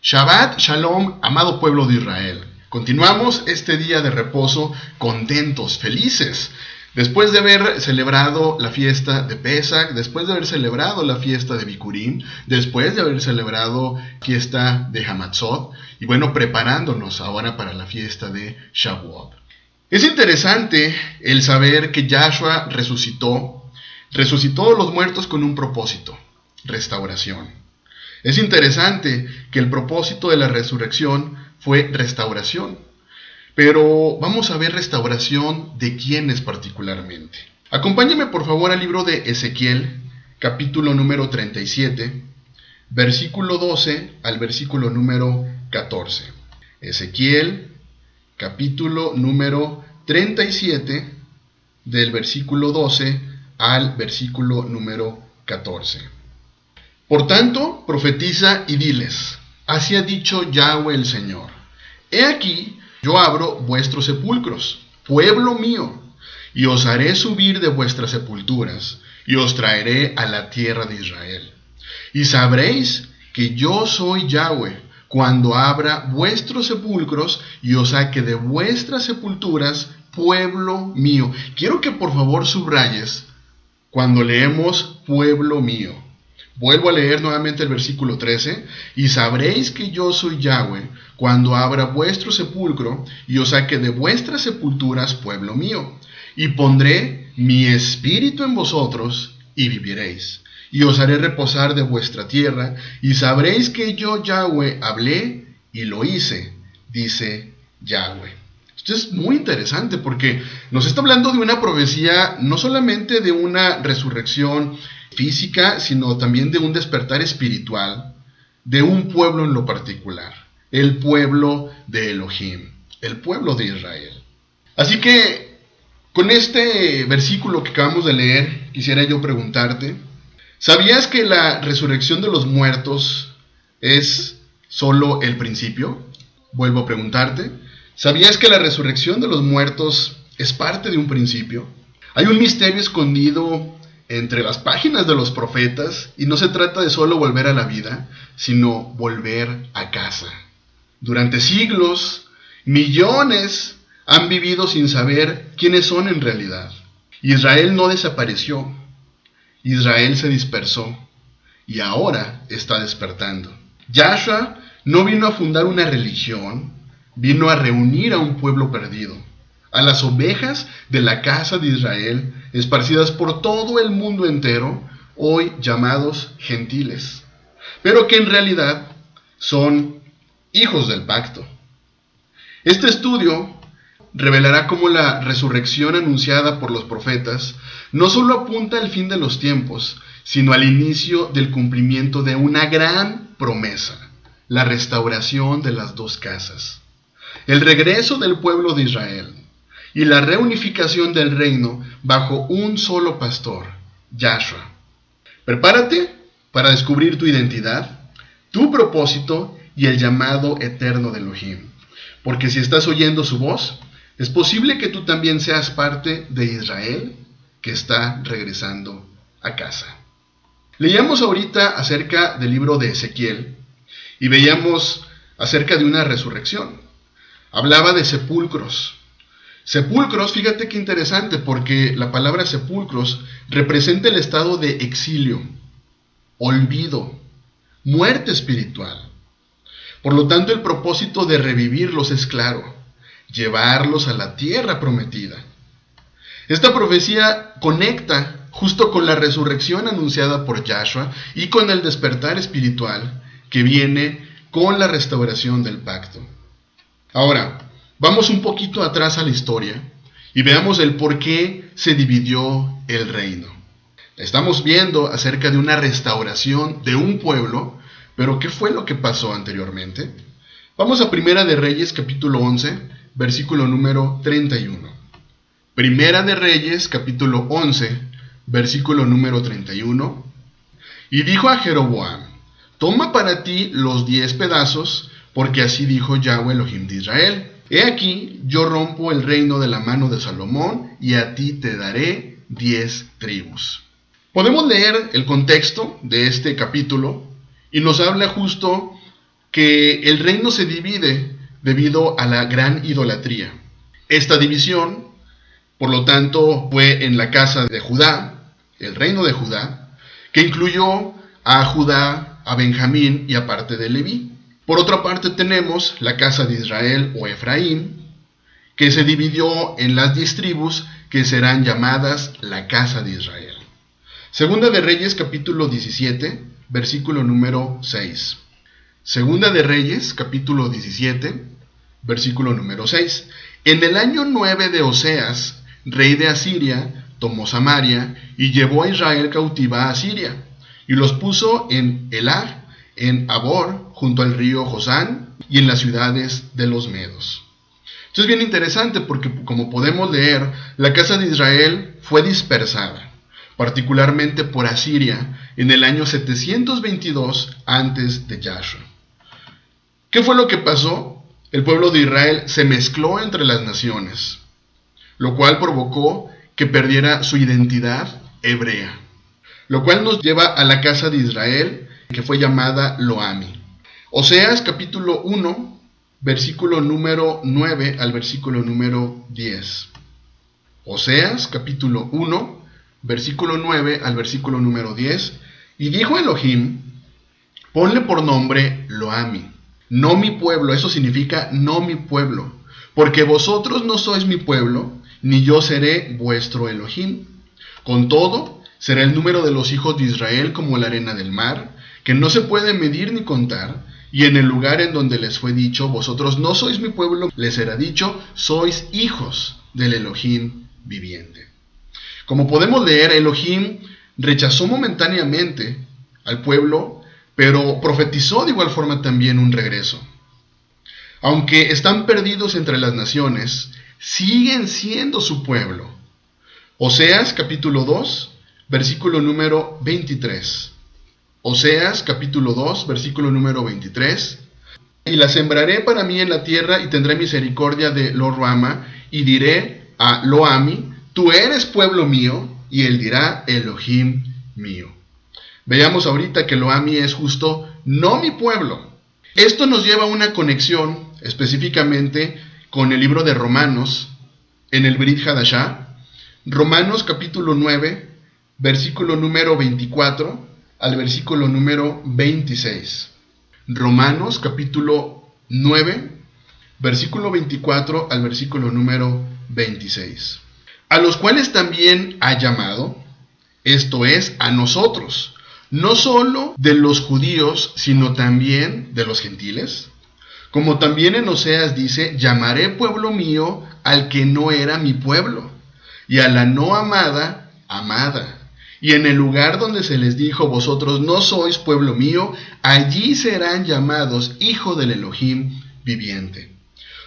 Shabbat Shalom, amado pueblo de Israel. Continuamos este día de reposo contentos, felices. Después de haber celebrado la fiesta de Pesach, después de haber celebrado la fiesta de Bikurim, después de haber celebrado la fiesta de Hamatzot, y bueno, preparándonos ahora para la fiesta de Shavuot. Es interesante el saber que Yahshua resucitó a los muertos con un propósito: restauración. Es interesante que el propósito de la resurrección fue restauración. Pero vamos a ver restauración de quiénes particularmente. Acompáñame por favor al libro de Ezequiel, capítulo número 37, versículo 12 al versículo número 14. Ezequiel, capítulo número 37, del versículo 12 al versículo número 14. Por tanto, profetiza y diles: así ha dicho Yahweh el Señor. He aquí, yo abro vuestros sepulcros, pueblo mío, y os haré subir de vuestras sepulturas, y os traeré a la tierra de Israel. Y sabréis que yo soy Yahweh, cuando abra vuestros sepulcros, y os saque de vuestras sepulturas, pueblo mío. Quiero que por favor subrayes cuando leemos pueblo mío. Vuelvo a leer nuevamente el versículo 13. Y sabréis que yo soy Yahweh, cuando abra vuestro sepulcro y os saque de vuestras sepulturas, pueblo mío. Y pondré mi espíritu en vosotros y viviréis. Y os haré reposar de vuestra tierra. Y sabréis que yo, Yahweh, hablé y lo hice, dice Yahweh. Esto es muy interesante porque nos está hablando de una profecía, no solamente de una resurrección física, sino también de un despertar espiritual de un pueblo en lo particular, el pueblo de Elohim, el pueblo de Israel. Así que con este versículo que acabamos de leer, quisiera yo preguntarte: ¿sabías que la resurrección de los muertos es solo el principio? Vuelvo a preguntarte: ¿sabías que la resurrección de los muertos es parte de un principio? Hay un misterio escondido entre las páginas de los profetas, y no se trata de solo volver a la vida, sino volver a casa. Durante siglos, millones han vivido sin saber quiénes son en realidad. Israel no desapareció, Israel se dispersó, y ahora está despertando. Yahshua no vino a fundar una religión, vino a reunir a un pueblo perdido, a las ovejas de la casa de Israel, esparcidas por todo el mundo entero, hoy llamados gentiles, pero que en realidad son hijos del pacto. Este estudio revelará cómo la resurrección anunciada por los profetas no solo apunta al fin de los tiempos, sino al inicio del cumplimiento de una gran promesa: la restauración de las dos casas, el regreso del pueblo de Israel y la reunificación del reino bajo un solo pastor, Yahshua. Prepárate para descubrir tu identidad, tu propósito y el llamado eterno de Elohim. Porque si estás oyendo su voz, es posible que tú también seas parte de Israel que está regresando a casa. Leíamos ahorita acerca del libro de Ezequiel y veíamos acerca de una resurrección. Hablaba de sepulcros. Sepulcros, fíjate qué interesante, porque la palabra sepulcros representa el estado de exilio, olvido, muerte espiritual. Por lo tanto, el propósito de revivirlos es claro: llevarlos a la tierra prometida. Esta profecía conecta justo con la resurrección anunciada por Yahshua y con el despertar espiritual que viene con la restauración del pacto. Ahora, vamos un poquito atrás a la historia y veamos el por qué se dividió el reino. Estamos viendo acerca de una restauración de un pueblo, pero ¿qué fue lo que pasó anteriormente? Vamos a Primera de Reyes, capítulo 11, versículo número 31. Primera de Reyes, capítulo 11, versículo número 31. Y dijo a Jeroboam: toma para ti los 10 pedazos, porque así dijo Yahweh Elohim de Israel: he aquí, yo rompo el reino de la mano de Salomón, y a ti te daré 10 tribus. Podemos leer el contexto de este capítulo, y nos habla justo que el reino se divide debido a la gran idolatría. Esta división, por lo tanto, fue en la casa de Judá, el reino de Judá, que incluyó a Judá, a Benjamín y a parte de Leví. Por otra parte tenemos la casa de Israel o Efraín, que se dividió en las 10 tribus que serán llamadas la casa de Israel. Segunda de Reyes capítulo 17, versículo número 6. Segunda de Reyes capítulo 17, versículo número 6. En el año 9 de Oseas, rey de Asiria, tomó Samaria y llevó a Israel cautiva a Asiria, y los puso en Elah, en Abor, junto al río Josán, y en las ciudades de los medos. Esto es bien interesante porque, como podemos leer, la casa de Israel fue dispersada, particularmente por Asiria, en el año 722 antes de Yahshua. ¿Qué fue lo que pasó? El pueblo de Israel se mezcló entre las naciones, lo cual provocó que perdiera su identidad hebrea, lo cual nos lleva a la casa de Israel, que fue llamada Lo-Ami. Oseas capítulo 1, versículo número 9 al versículo número 10. Oseas capítulo 1, versículo 9 al versículo número 10. Y dijo Elohim: ponle por nombre Lo-Ami, no mi pueblo. Eso significa no mi pueblo, porque vosotros no sois mi pueblo, ni yo seré vuestro Elohim. Con todo, será el número de los hijos de Israel como la arena del mar, que no se puede medir ni contar. Y en el lugar en donde les fue dicho, vosotros no sois mi pueblo, les será dicho, sois hijos del Elohim viviente. Como podemos leer, Elohim rechazó momentáneamente al pueblo, pero profetizó de igual forma también un regreso. Aunque están perdidos entre las naciones, siguen siendo su pueblo. Oseas capítulo 2, versículo número 23. Oseas capítulo 2, versículo número 23. Y la sembraré para mí en la tierra, y tendré misericordia de Lo-Ruama, y diré a Lo-Ami: tú eres pueblo mío, y él dirá: Elohim mío. Veamos ahorita que Lo-Ami es justo no mi pueblo. Esto nos lleva a una conexión específicamente con el libro de Romanos, en el Brit Hadashah. Romanos capítulo 9, versículo número 24 al versículo número 26. Romanos capítulo 9, versículo 24 al versículo número 26. A los cuales también ha llamado, esto es, a nosotros, no solo de los judíos, sino también de los gentiles. Como también en Oseas dice: llamaré pueblo mío al que no era mi pueblo, y a la no amada, amada. Y en el lugar donde se les dijo: vosotros no sois pueblo mío, allí serán llamados hijo del Elohim viviente.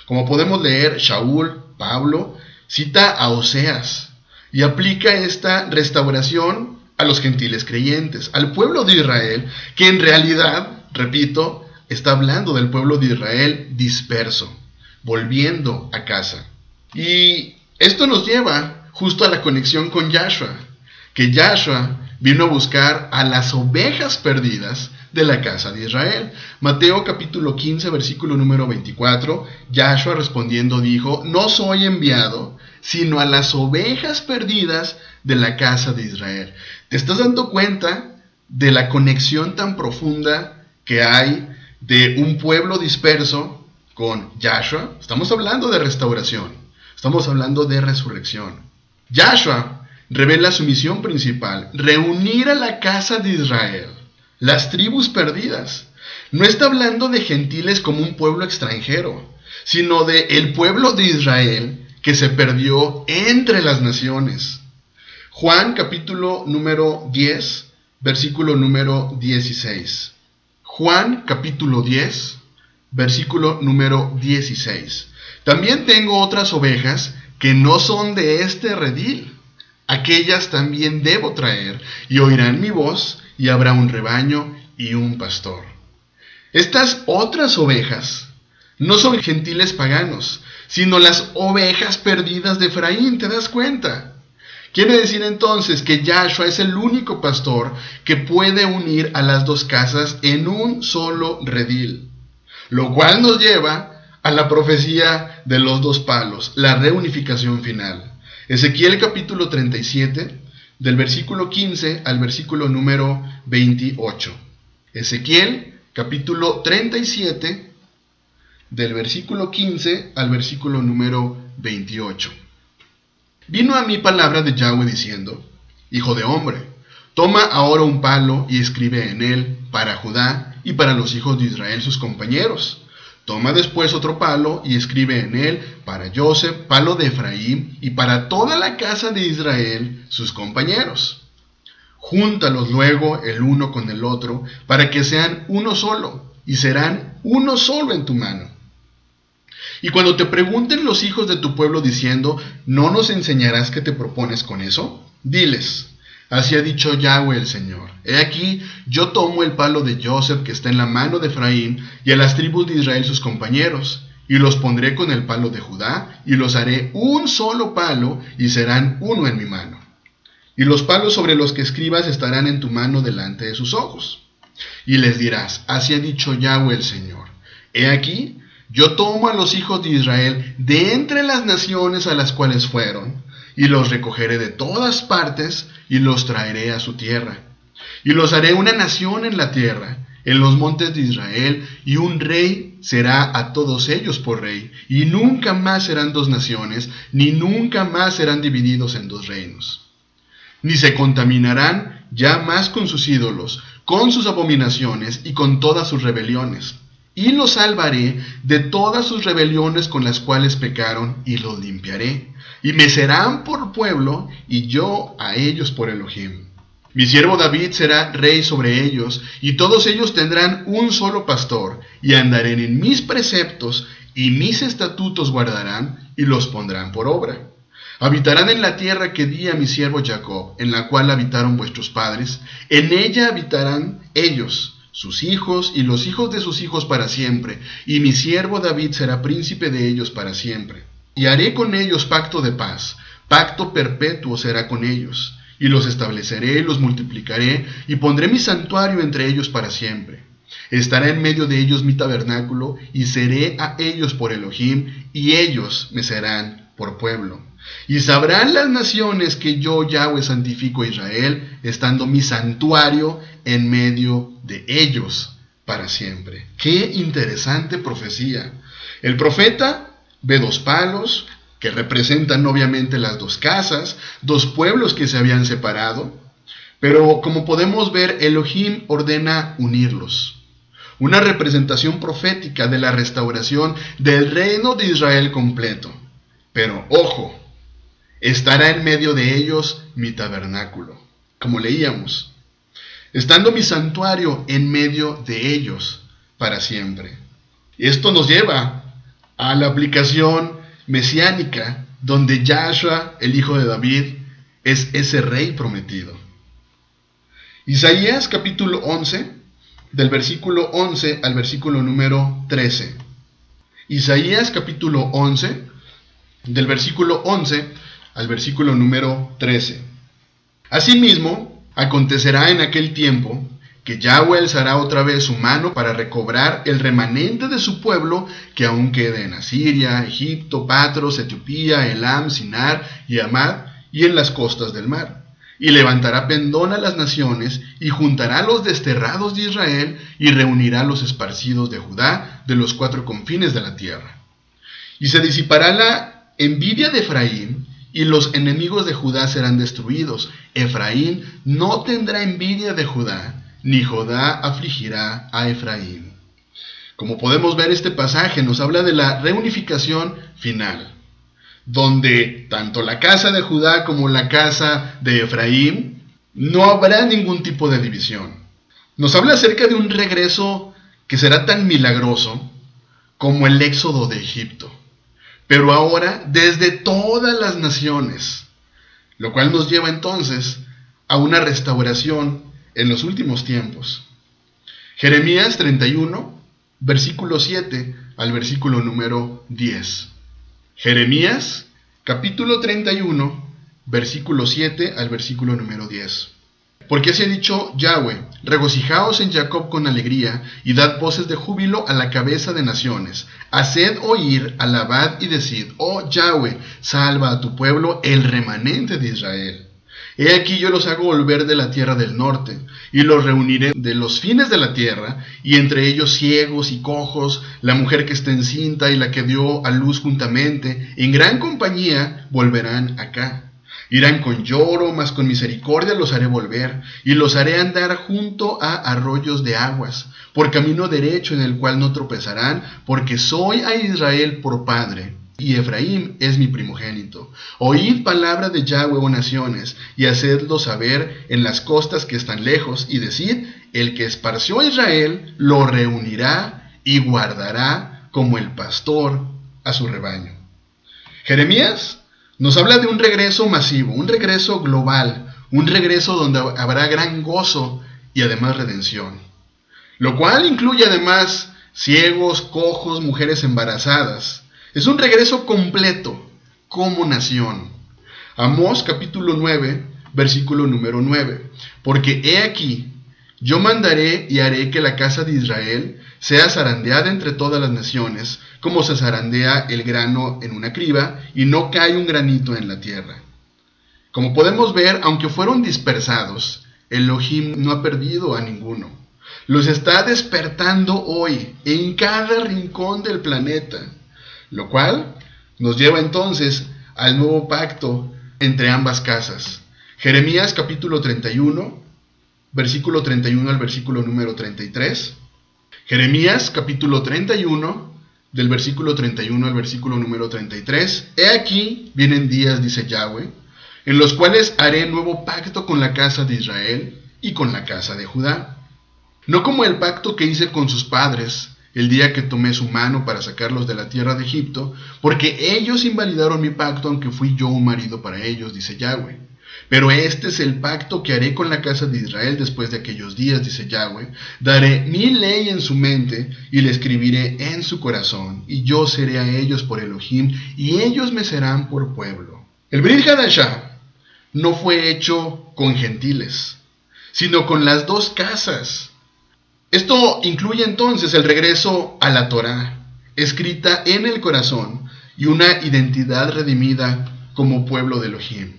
Como podemos leer, Shaul, Pablo, cita a Oseas y aplica esta restauración a los gentiles creyentes, al pueblo de Israel, que en realidad, repito, está hablando del pueblo de Israel disperso, volviendo a casa. Y esto nos lleva justo a la conexión con Yahshua, que Yahshua vino a buscar a las ovejas perdidas de la casa de Israel. Mateo capítulo 15, versículo número 24, Yahshua respondiendo dijo: no soy enviado sino a las ovejas perdidas de la casa de Israel. ¿Te estás dando cuenta de la conexión tan profunda que hay de un pueblo disperso con Yahshua? Estamos hablando de restauración, estamos hablando de resurrección. Yahshua revela su misión principal: reunir a la casa de Israel, las tribus perdidas. No está hablando de gentiles como un pueblo extranjero, sino de el pueblo de Israel que se perdió entre las naciones. Juan capítulo número 10, versículo número 16. Juan capítulo 10, versículo número 16. También tengo otras ovejas que no son de este redil. Aquellas también debo traer, y oirán mi voz, y habrá un rebaño y un pastor. Estas otras ovejas no son gentiles paganos, sino las ovejas perdidas de Efraín. ¿Te das cuenta? Quiere decir entonces que Yahshua es el único pastor que puede unir a las dos casas en un solo redil. Lo cual nos lleva a la profecía de los dos palos, la reunificación final. Ezequiel capítulo 37, del versículo 15 al versículo número 28. Ezequiel capítulo 37, del versículo 15 al versículo número 28. Vino a mí palabra de Yahweh diciendo: Hijo de hombre, toma ahora un palo y escribe en él para Judá y para los hijos de Israel sus compañeros. Toma después otro palo y escribe en él para Joseph, palo de Efraín, y para toda la casa de Israel sus compañeros. Júntalos luego el uno con el otro, para que sean uno solo, y serán uno solo en tu mano. Y cuando te pregunten los hijos de tu pueblo diciendo: ¿no nos enseñarás qué te propones con eso? Diles: así ha dicho Yahweh el Señor. He aquí, yo tomo el palo de Joseph que está en la mano de Efraín, y a las tribus de Israel sus compañeros, y los pondré con el palo de Judá, y los haré un solo palo, y serán uno en mi mano. Y los palos sobre los que escribas estarán en tu mano delante de sus ojos. Y les dirás: así ha dicho Yahweh el Señor. He aquí, yo tomo a los hijos de Israel de entre las naciones a las cuales fueron, y los recogeré de todas partes, y los traeré a su tierra. Y los haré una nación en la tierra, en los montes de Israel, y un rey será a todos ellos por rey, y nunca más serán dos naciones, ni nunca más serán divididos en dos reinos. Ni se contaminarán ya más con sus ídolos, con sus abominaciones y con todas sus rebeliones. Y los salvaré de todas sus rebeliones con las cuales pecaron, y los limpiaré. Y me serán por pueblo, y yo a ellos por Elohim. Mi siervo David será rey sobre ellos, y todos ellos tendrán un solo pastor, y andarán en mis preceptos, y mis estatutos guardarán, y los pondrán por obra. Habitarán en la tierra que di a mi siervo Jacob, en la cual habitaron vuestros padres. En ella habitarán ellos, sus hijos y los hijos de sus hijos para siempre, y mi siervo David será príncipe de ellos para siempre. Y haré con ellos pacto de paz, pacto perpetuo será con ellos, y los estableceré y los multiplicaré, y pondré mi santuario entre ellos para siempre. Estará en medio de ellos mi tabernáculo, y seré a ellos por Elohim, y ellos me serán por pueblo. Y sabrán las naciones que yo, Yahweh, santifico a Israel, estando mi santuario en medio de ellos para siempre. ¡Qué interesante profecía! El profeta ve dos palos que representan obviamente las dos casas, dos pueblos que se habían separado, pero como podemos ver, Elohim ordena unirlos. Una representación profética de la restauración del reino de Israel completo. Pero ojo, estará en medio de ellos mi tabernáculo, como leíamos, estando mi santuario en medio de ellos para siempre. Esto nos lleva a la aplicación mesiánica, donde Yahshua, el hijo de David, es ese rey prometido. Isaías capítulo 11, del versículo 11 al versículo número 13. Isaías capítulo 11, del versículo 11 al versículo número 13. Asimismo, acontecerá en aquel tiempo que Yahweh alzará otra vez su mano para recobrar el remanente de su pueblo que aún queda en Asiria, Egipto, Patros, Etiopía, Elam, Sinar y Amad, y en las costas del mar. Y levantará pendón a las naciones, y juntará a los desterrados de Israel, y reunirá a los esparcidos de Judá de los cuatro confines de la tierra. Y se disipará la envidia de Efraín, y los enemigos de Judá serán destruidos. Efraín no tendrá envidia de Judá, ni Judá afligirá a Efraín. Como podemos ver, este pasaje nos habla de la reunificación final, donde tanto la casa de Judá como la casa de Efraín no habrá ningún tipo de división. Nos habla acerca de un regreso que será tan milagroso como el éxodo de Egipto, pero ahora desde todas las naciones, lo cual nos lleva entonces a una restauración en los últimos tiempos. Jeremías 31, versículo 7 al versículo número 10. Jeremías capítulo 31, versículo 7 al versículo número 10. Porque así ha dicho Yahweh: regocijaos en Jacob con alegría, y dad voces de júbilo a la cabeza de naciones. Haced oír, alabad y decid: oh Yahweh, salva a tu pueblo, el remanente de Israel. He aquí yo los hago volver de la tierra del norte, y los reuniré de los fines de la tierra, y entre ellos ciegos y cojos, la mujer que está encinta y la que dio a luz juntamente, en gran compañía volverán acá. Irán con lloro, mas con misericordia los haré volver, y los haré andar junto a arroyos de aguas, por camino derecho en el cual no tropezarán, porque soy a Israel por padre, y Efraín es mi primogénito. Oíd palabra de Yahweh, oh naciones, y hacedlo saber en las costas que están lejos, y decid: el que esparció a Israel lo reunirá y guardará como el pastor a su rebaño. Jeremías nos habla de un regreso masivo, un regreso global, un regreso donde habrá gran gozo y además redención, lo cual incluye además ciegos, cojos, mujeres embarazadas. Es un regreso completo como nación. Amós capítulo 9, versículo número 9. Porque he aquí, yo mandaré y haré que la casa de Israel sea zarandeada entre todas las naciones, como se zarandea el grano en una criba, y no cae un granito en la tierra. Como podemos ver, aunque fueron dispersados, Elohim no ha perdido a ninguno. Los está despertando hoy en cada rincón del planeta, lo cual nos lleva entonces al nuevo pacto entre ambas casas. Jeremías capítulo 31, versículo 31 al versículo número 33. Jeremías capítulo 31, del versículo 31 al versículo número 33. He aquí, vienen días, dice Yahweh, en los cuales haré nuevo pacto con la casa de Israel y con la casa de Judá. No como el pacto que hice con sus padres el día que tomé su mano para sacarlos de la tierra de Egipto, porque ellos invalidaron mi pacto, aunque fui yo un marido para ellos, dice Yahweh. Pero este es el pacto que haré con la casa de Israel después de aquellos días, dice Yahweh. Daré mi ley en su mente y la escribiré en su corazón, y yo seré a ellos por Elohim, y ellos me serán por pueblo. El Brit Hadashah no fue hecho con gentiles, sino con las dos casas. Esto incluye entonces el regreso a la Torá, escrita en el corazón, y una identidad redimida como pueblo de Elohim.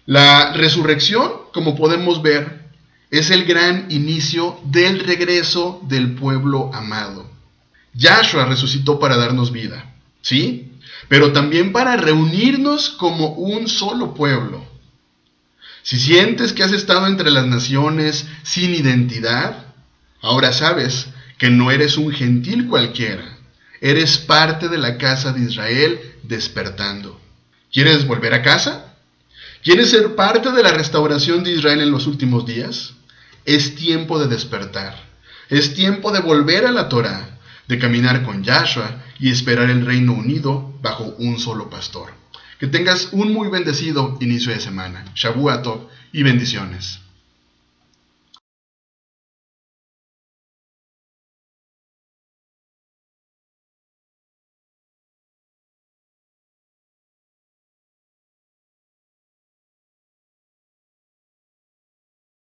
La resurrección, como podemos ver, es el gran inicio del regreso del pueblo amado. Yahshua resucitó para darnos vida, ¿sí? Pero también para reunirnos como un solo pueblo. Si sientes que has estado entre las naciones sin identidad, ahora sabes que no eres un gentil cualquiera. Eres parte de la casa de Israel despertando. ¿Quieres volver a casa? ¿Quieres ser parte de la restauración de Israel en los últimos días? Es tiempo de despertar. Es tiempo de volver a la Torá, de caminar con Yahshua y esperar el reino unido bajo un solo pastor. Que tengas un muy bendecido inicio de semana. Shavua Tov y bendiciones.